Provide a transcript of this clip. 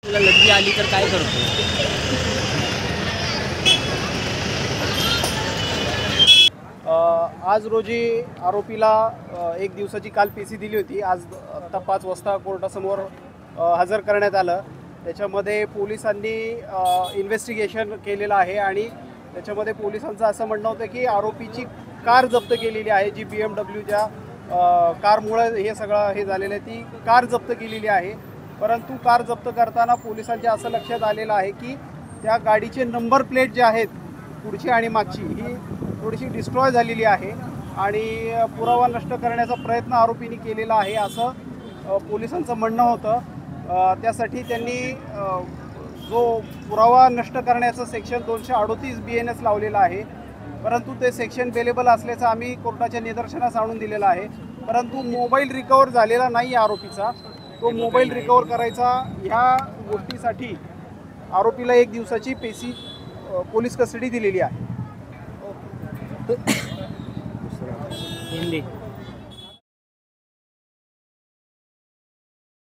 तुला लढली आली तर काय करतो? आज रोजी आरोपीला 1 दिवसाची काल पीसी दिली होती. आज आत्ता 5 वाजता कोर्टासमोर हजर करण्यात आलं. त्याच्यामध्ये पोलिसांनी इन्व्हेस्टिगेशन केलेलं आहे आणि त्याच्यामध्ये पोलिसांचं असं म्हणणं होतं की आरोपीची कार जप्त केलेली आहे, जी BMW कारमुळे हे सगळं हे झालेलं आहे. ती कार जप्त केलेली आहे. परंतु कार जप्त करताना पोलिसांच्या असं लक्षात आलेलं आहे की त्या गाडीचे नंबर प्लेट जे आहेत पुढची आणि मागची, ही थोडीशी डिस्ट्रॉय झालेली आहे आणि पुरावा नष्ट करण्याचा प्रयत्न आरोपींनी केलेला आहे असं पोलिसांचं म्हणणं होतं. त्यासाठी त्यांनी जो पुरावा नष्ट करण्याचं सेक्शन 238 BNS लावलेलं आहे. परंतु ते सेक्शन बेलेबल असल्याचं आम्ही कोर्टाच्या निदर्शनास आणून दिलेलं आहे. परंतु मोबाईल रिकवर झालेला नाही आरोपीचा. तो मोबाईल रिकवर करायचा ह्या गोष्टीसाठी आरोपीला 1 दिवसाची पोलीस कस्टडी दिलेली आहे. हिंदी